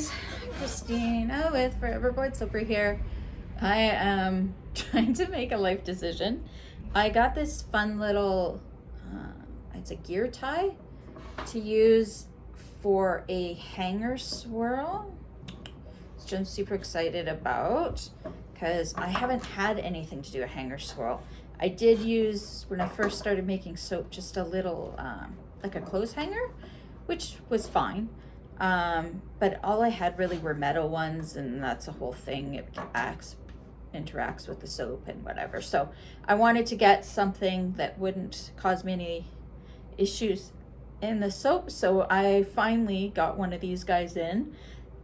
guys, Christina with Forever Bored Soapery here. I am trying to make a life decision. I got this fun little, it's a gear tie to use for a hanger swirl, which I'm super excited about because I haven't had anything to do a hanger swirl. I did use, when I first started making soap, just a little, like a clothes hanger, which was fine. But all I had really were metal ones, and that's a whole thing. It interacts with the soap and whatever. So I wanted to get something that wouldn't cause me any issues in the soap. So I finally got one of these guys in,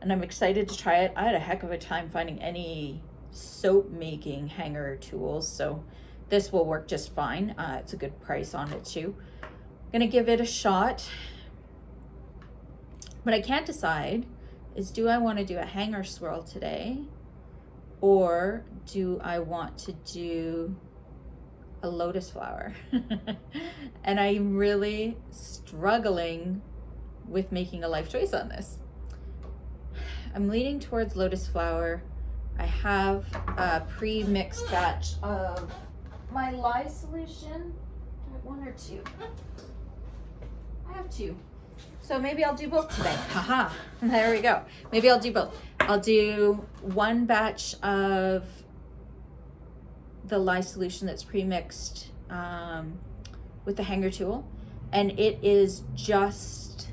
and I'm excited to try it. I had a heck of a time finding any soap making hanger tools, so this will work just fine. It's a good price on it too. I'm gonna give it a shot. What I can't decide is, do I want to do a hanger swirl today, or do I want to do a lotus flower? And I'm really struggling with making a life choice on this. I'm leaning towards lotus flower. I have a pre-mixed batch of my lye solution. Do I have one or two? I have two. So maybe I'll do both today. Haha, there we go. Maybe I'll do both. I'll do one batch of the lye solution that's pre-mixed with the hanger tool. And it is just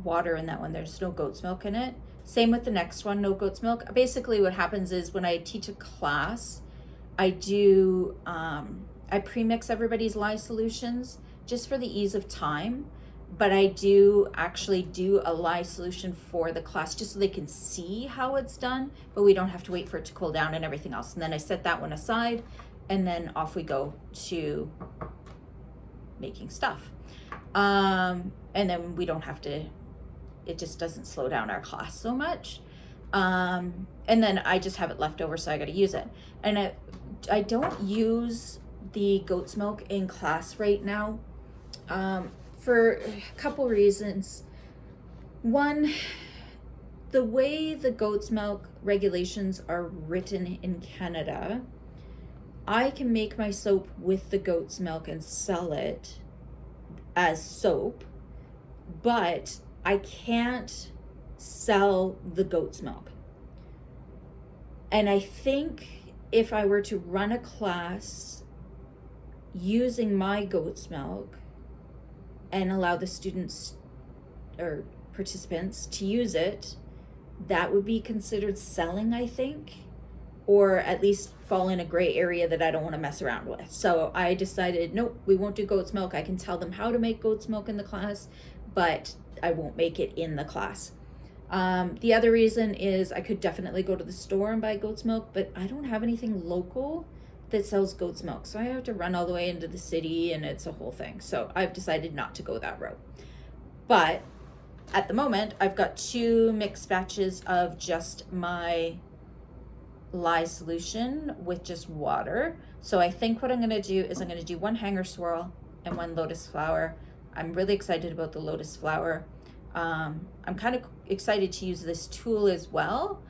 water in that one. There's no goat's milk in it. Same with the next one, no goat's milk. Basically what happens is when I teach a class, I do, I pre-mix everybody's lye solutions just for the ease of time. But I do actually do a lye solution for the class just so they can see how it's done, but we don't have to wait for it to cool down and everything else. And then I set that one aside, and then off we go to making stuff. And then we don't have to, it just doesn't slow down our class so much. And then I just have it left over, so I got to use it. And I don't use the goat's milk in class right now. For a couple reasons. One, the way the goat's milk regulations are written in Canada, I can make my soap with the goat's milk and sell it as soap, but I can't sell the goat's milk. And I think if I were to run a class using my goat's milk and allow the students or participants to use it, that would be considered selling, I think, or at least fall in a gray area that I don't want to mess around with. So I decided, nope, we won't do goat's milk. I can tell them how to make goat's milk in the class, but I won't make it in the class. The other reason is I could definitely go to the store and buy goat's milk, but I don't have anything local that sells goat's milk. So I have to run all the way into the city, and it's a whole thing. So I've decided not to go that route. But at the moment, I've got two mixed batches of just my lye solution with just water. So I think what I'm gonna do is I'm gonna do one hanger swirl and one lotus flower. I'm really excited about the lotus flower. I'm kind of excited to use this tool as well.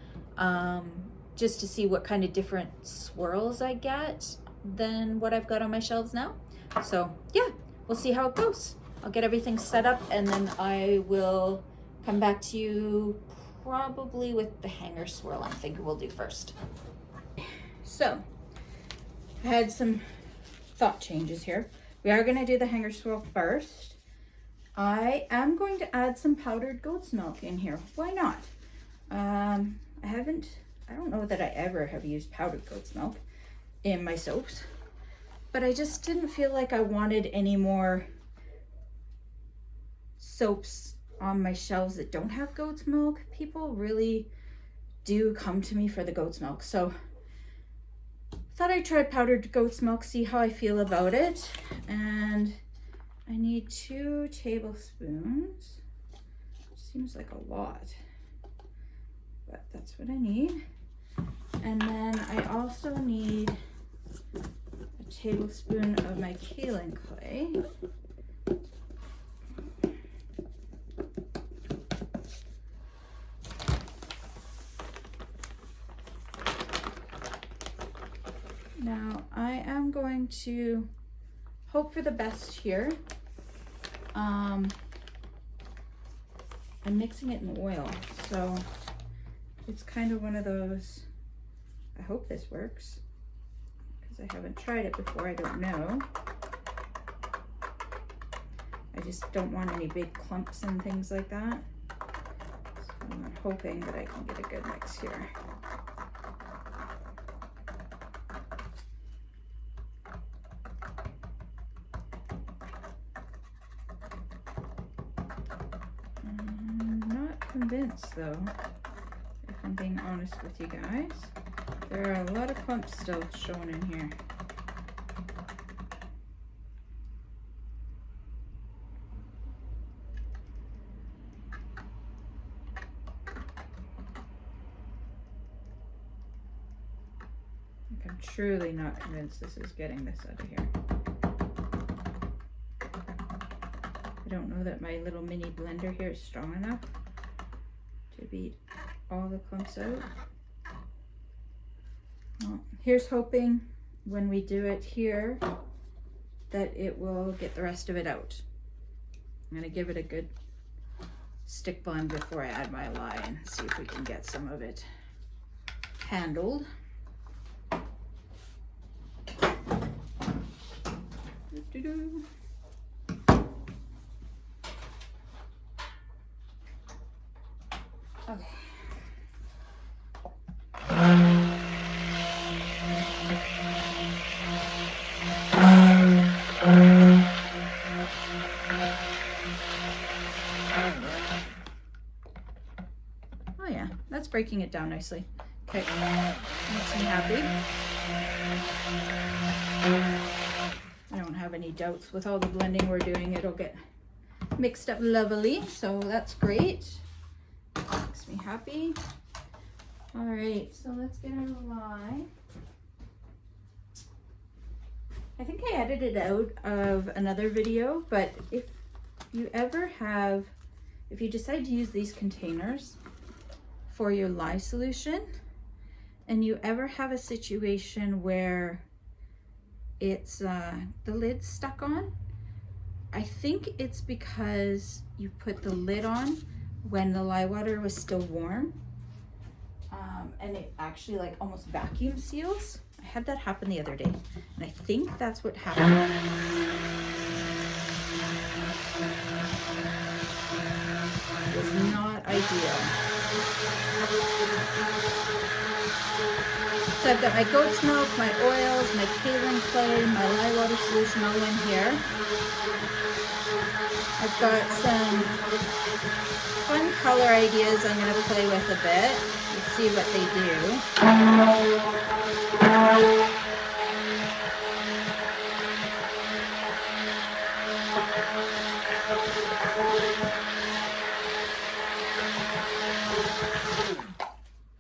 Just to see what kind of different swirls I get than what I've got on my shelves now. So yeah, we'll see how it goes. I'll get everything set up, and then I will come back to you probably with the hanger swirl I'm thinking we'll do first. So I had some thought changes here. We are gonna do the hanger swirl first. I am going to add some powdered goat's milk in here. Why not? I don't know that I ever have used powdered goat's milk in my soaps, but I just didn't feel like I wanted any more soaps on my shelves that don't have goat's milk. People really do come to me for the goat's milk. So I thought I'd try powdered goat's milk, see how I feel about it. And I need 2 tablespoons. Seems like a lot, but that's what I need. And then I also need a tablespoon of my kaolin clay. Now I am going to hope for the best here. I'm mixing it in oil, so it's kind of one of those, I hope this works, because I haven't tried it before, I don't know. I just don't want any big clumps and things like that. So I'm hoping that I can get a good mix here. Convinced though, if I'm being honest with you guys. There are a lot of clumps still shown in here. Like, I'm truly not convinced this is getting this out of here. I don't know that my little mini blender here is strong enough to beat all the clumps out. Well, here's hoping when we do it here that it will get the rest of it out. I'm gonna give it a good stick blend before I add my lye and see if we can get some of it handled. Doo-doo-doo. Okay. Oh yeah, that's breaking it down nicely. Okay, makes me happy. I don't have any doubts with all the blending we're doing, it'll get mixed up lovely, so that's great. Makes me happy. All right, so let's get our lye. I think I edited out of another video, but if you decide to use these containers for your lye solution, and you ever have a situation where it's the lid's stuck on, I think it's because you put the lid on when the lye water was still warm, and it actually like almost vacuum seals. I had that happen the other day, and I think that's what happened. It was not ideal. So I've got my goat's milk, my oils, my kaolin clay, my lye water solution all in here. I've got some fun color ideas I'm going to play with a bit. Let's see what they do.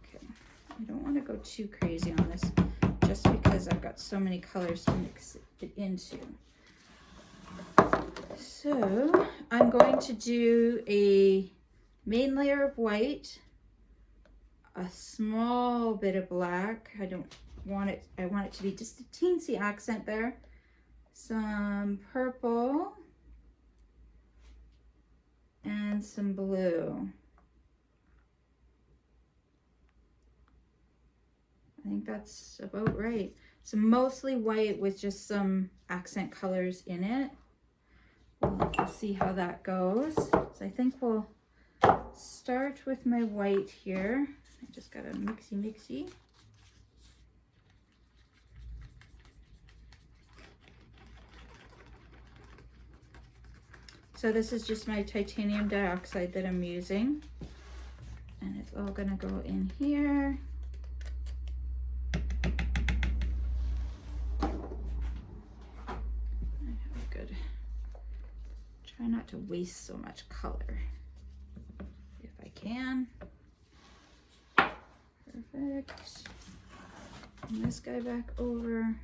Okay, I don't want to go too crazy on this just because I've got so many colors to mix it into. So I'm going to do a main layer of white, a small bit of black. I want it to be just a teensy accent there. Some purple and some blue. I think that's about right. So mostly white with just some accent colors in it. We'll see how that goes. So I think we'll start with my white here. I just got a mixy. So this is just my titanium dioxide that I'm using. And it's all gonna go in here. Good. Try not to waste so much color if I can. Perfect. And this guy back over.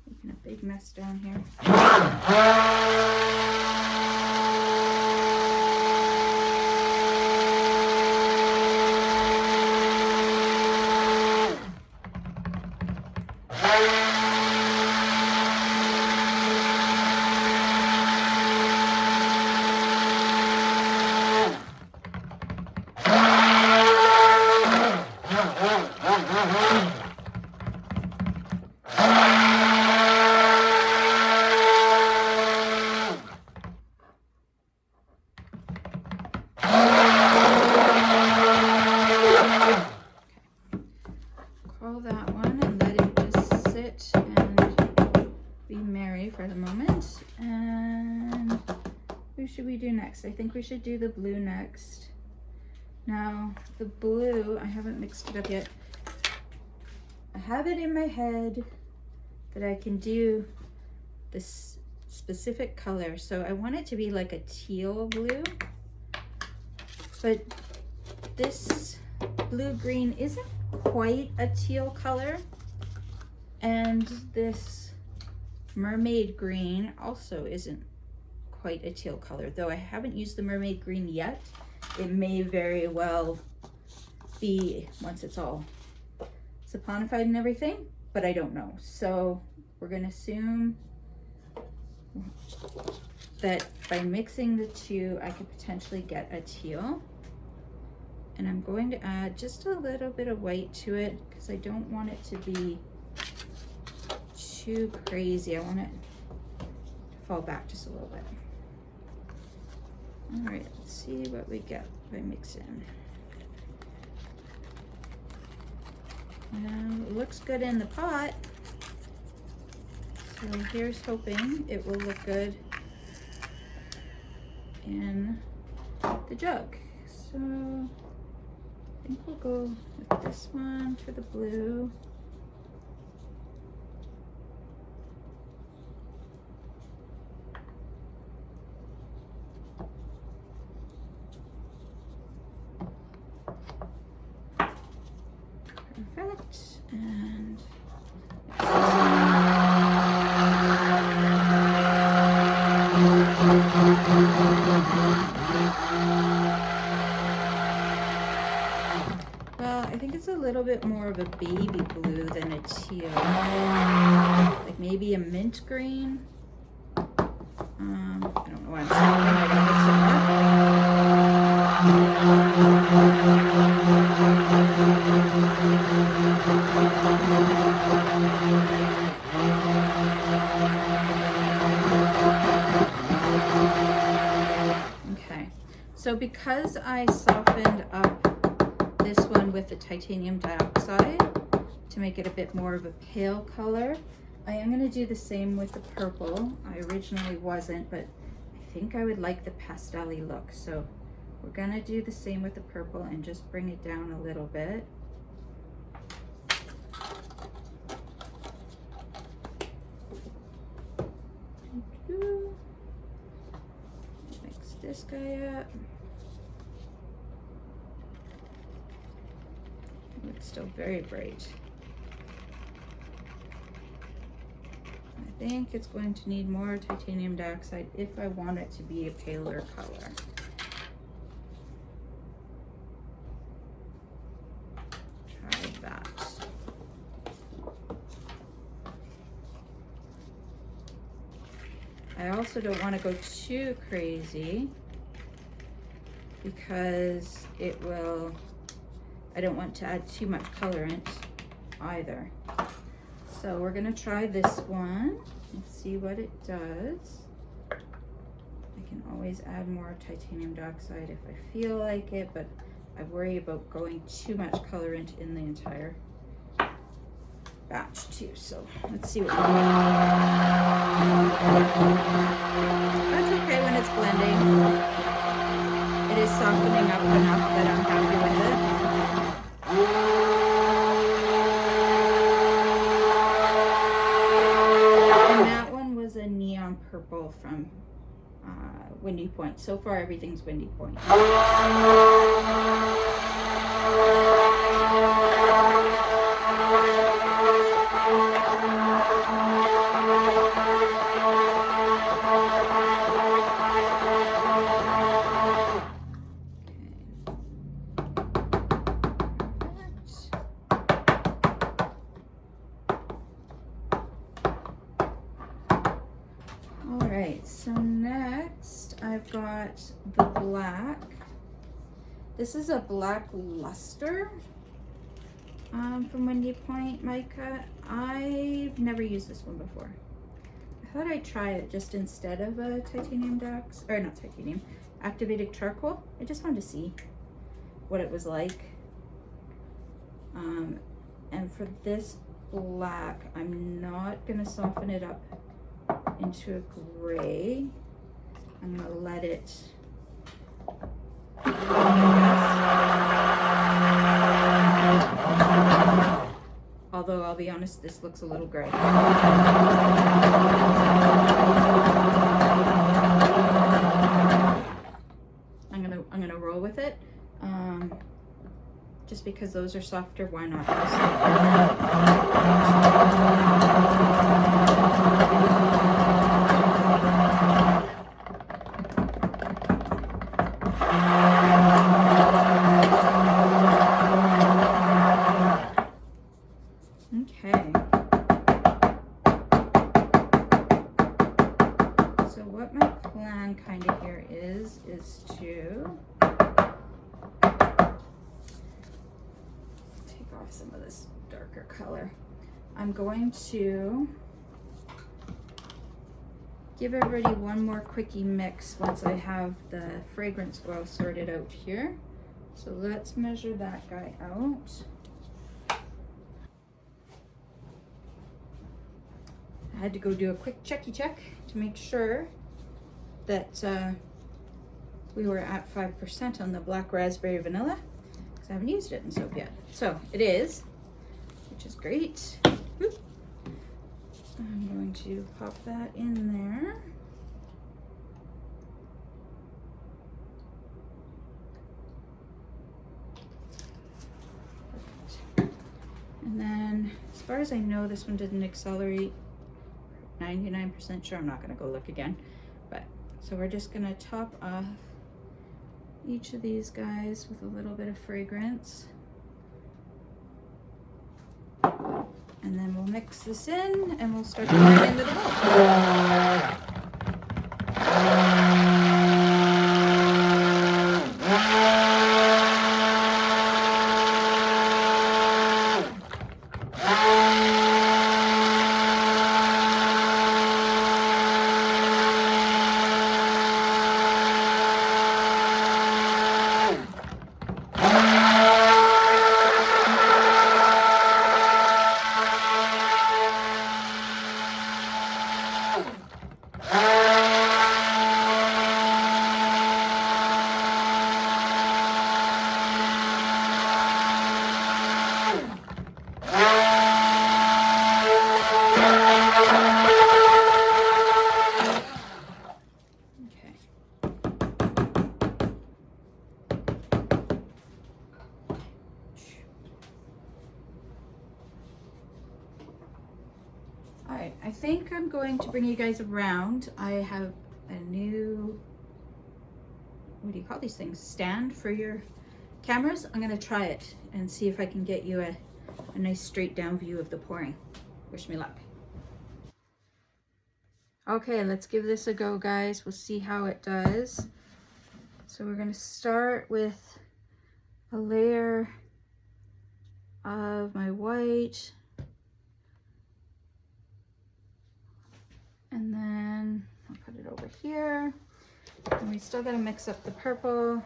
Making a big mess down here. we should do the blue next. Now, the blue, I haven't mixed it up yet. I have it in my head that I can do this specific color. So I want it to be like a teal blue, but this blue-green isn't quite a teal color. And this mermaid green also isn't quite a teal color, though I haven't used the mermaid green yet. It may very well be once it's all saponified and everything, but I don't know. So we're gonna assume that by mixing the two, I could potentially get a teal. And I'm going to add just a little bit of white to it because I don't want it to be too crazy. I want it to fall back just a little bit. All right, let's see what we get by mixing. It looks good in the pot. So here's hoping it will look good in the jug. So I think we'll go with this one for the blue. Perfect. And well, I think it's a little bit more of a baby blue than a teal. Like maybe a mint green. I don't know why I'm saying that. I gotta mix it Okay, so because I softened up this one with the titanium dioxide to make it a bit more of a pale color, I am going to do the same with the purple. I originally wasn't, but I think I would like the pastel-y look. So we're going to do the same with the purple and just bring it down a little bit. Mix this guy up. It's still very bright. I think it's going to need more titanium dioxide if I want it to be a paler color. Try that. I also don't want to go too crazy because it will, I don't want to add too much colorant either. So we're gonna try this one and see what it does. I can always add more titanium dioxide if I feel like it, but I worry about going too much colorant in the entire batch too. So let's see what we get. That's okay when it's blending. It is softening up enough that I'm happy with it. A neon purple from Windy Point. So far everything's Windy Point. Alright, so next I've got the black. This is a black luster from Windy Point mica. I've never used this one before. I thought I'd try it just instead of a titanium dioxide, or not titanium, activated charcoal. I just wanted to see what it was like. And for this black, I'm not gonna soften it up into a gray. I'm gonna let it be honest, this looks a little gray. I'm gonna roll with it. Just because those are softer, why not? Okay. So what my plan kind of here is to take off some of this darker color. I'm going to give everybody one more quickie mix once I have the fragrance oil sorted out here. So let's measure that guy out. I had to go do a quick checky check to make sure that we were at 5% on the black raspberry vanilla, because I haven't used it in soap yet. So it is, which is great. Whoop. I'm going to pop that in there. Perfect. And then, as far as I know, this one didn't accelerate. 99% sure. I'm not going to go look again. But so we're just going to top off each of these guys with a little bit of fragrance. And then we'll mix this in and we'll start pouring into the bowl. Alright, I think I'm going to bring you guys around. I have a new, what do you call these things? Stand for your cameras. I'm going to try it and see if I can get you a nice straight down view of the pouring. Wish me luck. Okay, let's give this a go, guys. We'll see how it does. So we're going to start with a layer of my white. And then I'll put it over here. And we still got to mix up the purple.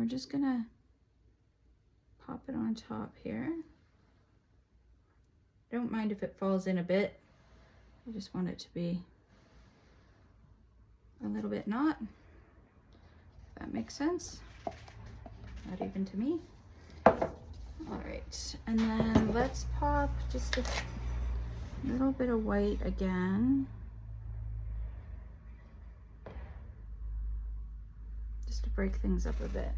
Just gonna pop it on top here. Don't mind if it falls in a bit. I just want it to be a little bit not. If that makes sense. Not even to me. All right, and then let's pop just a little bit of white again. Just to break things up a bit.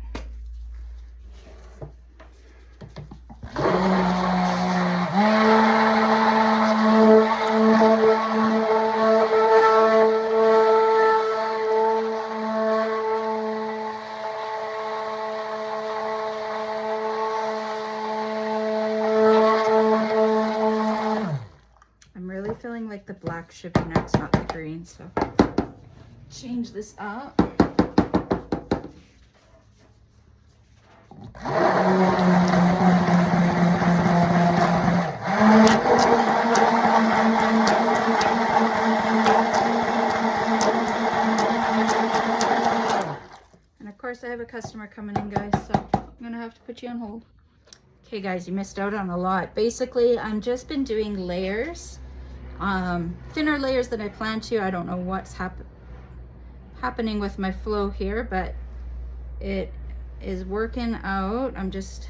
I'm really feeling like the black should be next, not the green, so change this up. put you on hold. Okay guys, you missed out on a lot. Basically, I'm just been doing layers, thinner layers than I planned to. I don't know what's happening with my flow here, but it is working out. I'm just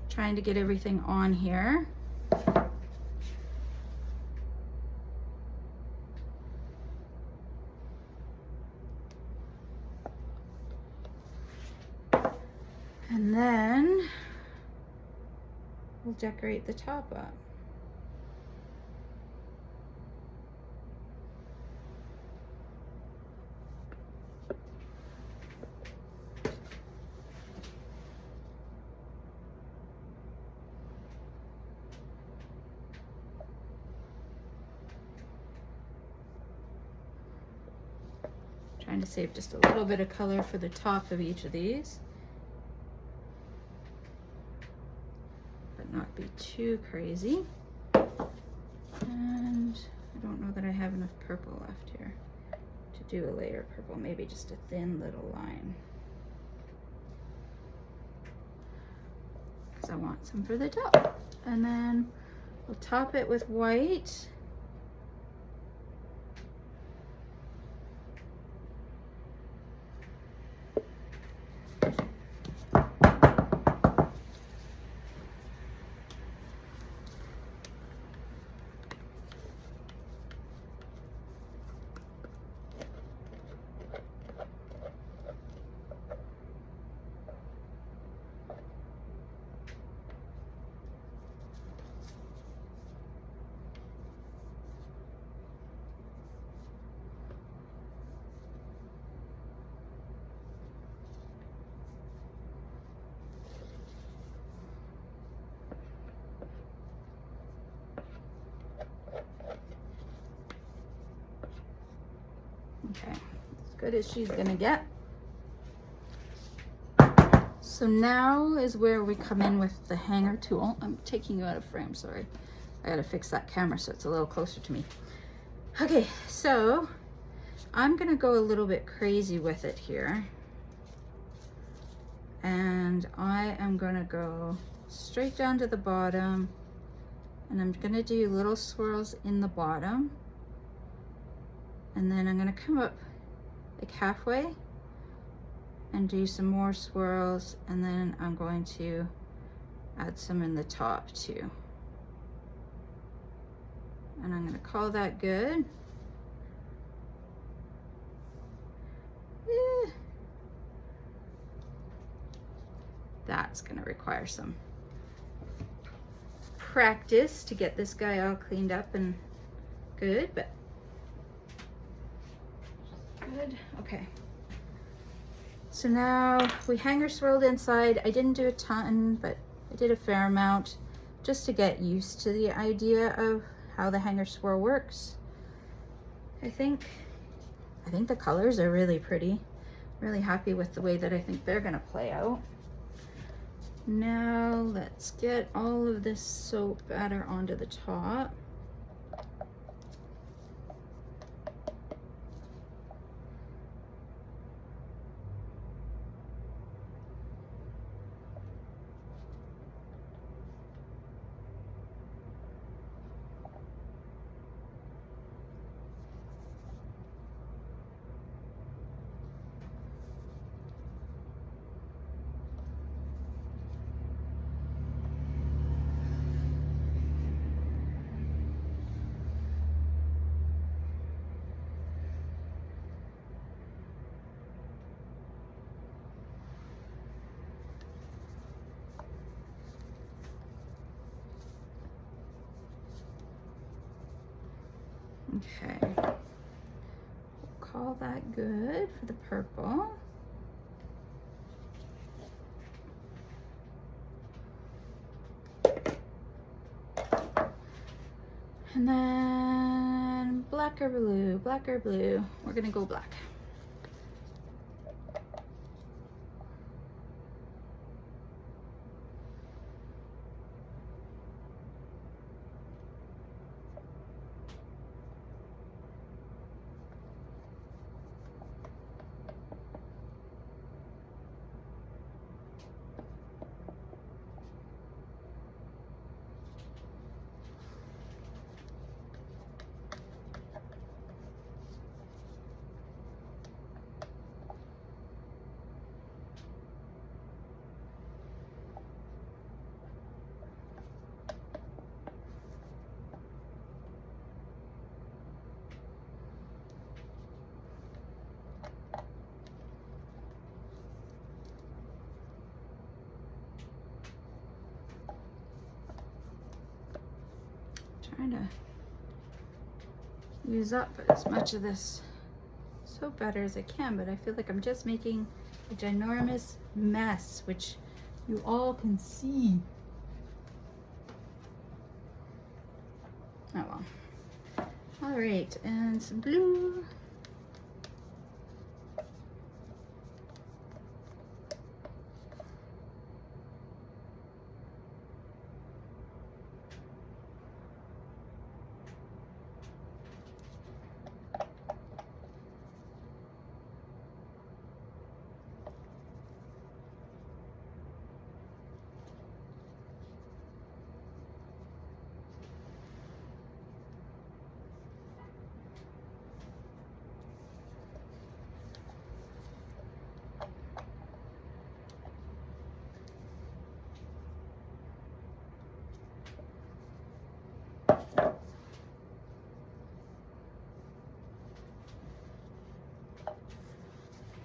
trying to get everything on here. And then we'll decorate the top up. Trying to save just a little bit of color for the top of each of these, but not be too crazy. And I don't know that I have enough purple left here to do a layer of purple, maybe just a thin little line, because I want some for the top. And then we'll top it with white. Okay, as good as she's gonna get. So now is where we come in with the hanger tool. I'm taking you out of frame, sorry. I gotta fix that camera so it's a little closer to me. Okay, so I'm gonna go a little bit crazy with it here. And I am gonna go straight down to the bottom, and I'm gonna do little swirls in the bottom. And then I'm gonna come up like halfway and do some more swirls, and then I'm going to add some in the top too. And I'm gonna call that good. That's gonna require some practice to get this guy all cleaned up and good, but good. Okay. So now we hanger swirled inside. I didn't do a ton, but I did a fair amount just to get used to the idea of how the hanger swirl works. I think the colors are really pretty. Really happy with the way that I think they're gonna play out. Now let's get all of this soap batter onto the top. Okay, we'll call that good for the purple. And then black or blue, black or blue. We're gonna go black. trying to use up as much of this soap butter as I can, but I feel like I'm just making a ginormous mess, which you all can see. Oh well. All right, and some blue.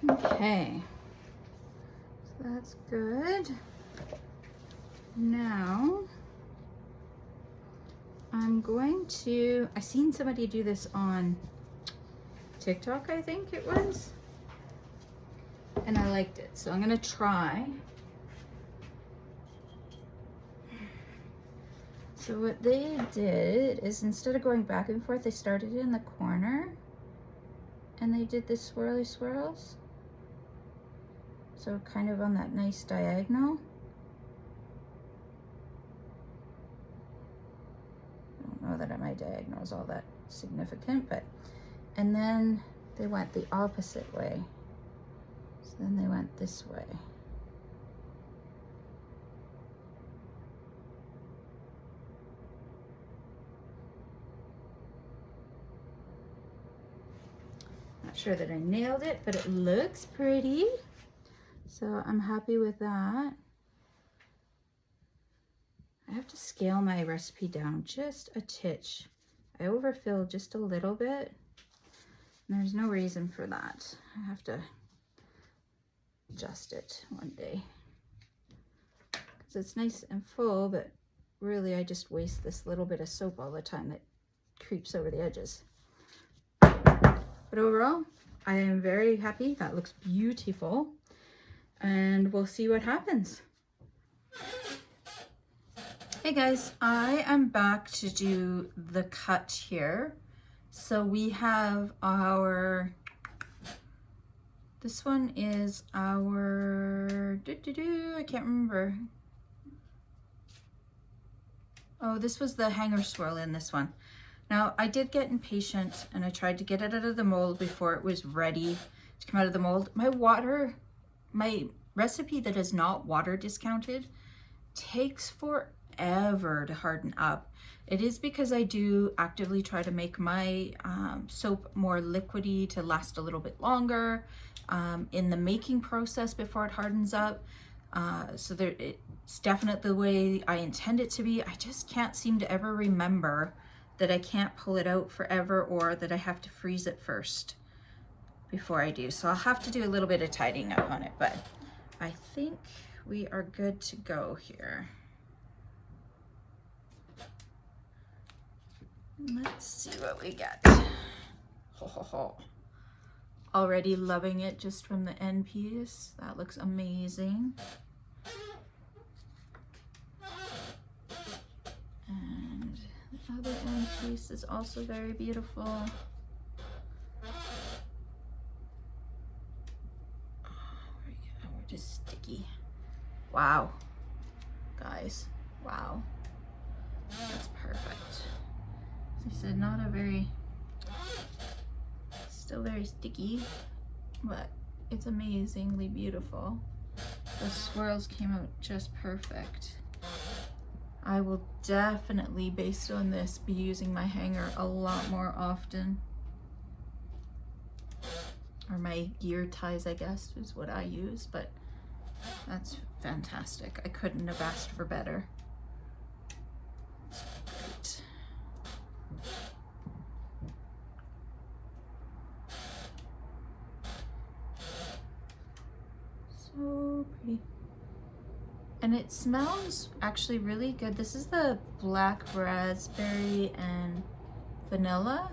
Okay, so that's good. Now I'm going to, I seen somebody do this on TikTok, I think it was, and I liked it, so I'm gonna try. So what they did is, instead of going back and forth, they started in the corner and they did the swirly swirls. So kind of on that nice diagonal. I don't know that my diagonal is all that significant, but, and then they went the opposite way. So then they went this way. Not sure that I nailed it, but it looks pretty. So I'm happy with that. I have to scale my recipe down just a titch. I overfilled just a little bit, and there's no reason for that. I have to adjust it one day. Because it's nice and full, but really I just waste this little bit of soap all the time that creeps over the edges. But overall, I am very happy. That looks beautiful. And we'll see what happens. Hey guys, I am back to do the cut here. So we have our, this one is our, I can't remember. Oh, this was the hanger swirl in this one. Now I did get impatient and I tried to get it out of the mold before it was ready to come out of the mold. My recipe that is not water discounted takes forever to harden up. It is because I do actively try to make my soap more liquidy to last a little bit longer in the making process before it hardens up. So it's definitely the way I intend it to be. I just can't seem to ever remember that I can't pull it out forever, or that I have to freeze it first before I do. So I'll have to do a little bit of tidying up on it, but I think we are good to go here. Let's see what we got. Ho, ho, ho. Already loving it just from the end piece. That looks amazing. And the other end piece is also very beautiful. We're just sticky. Wow, guys, wow, that's perfect. As I said, not a very, still very sticky, but it's amazingly beautiful. The swirls came out just perfect. I will definitely, based on this, be using my hanger a lot more often. Or my gear ties, I guess, is what I use, but that's fantastic. I couldn't have asked for better. Great. So pretty. And it smells actually really good. This is the black raspberry and vanilla.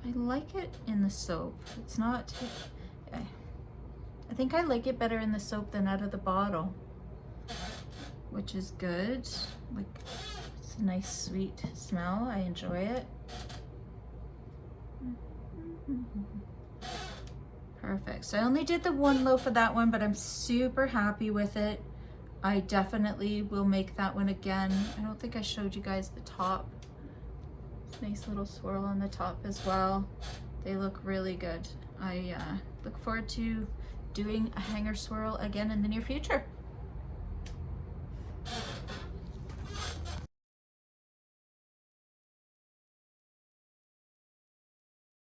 I like it in the soap. It's not, I think I like it better in the soap than out of the bottle, which is good. Like, it's a nice sweet smell. I enjoy it. Perfect. So I only did the one loaf of that one, but I'm super happy with it. I definitely will make that one again. I don't think I showed you guys the top. Nice little swirl on the top as well. They look really good. I look forward to doing a hanger swirl again in the near future.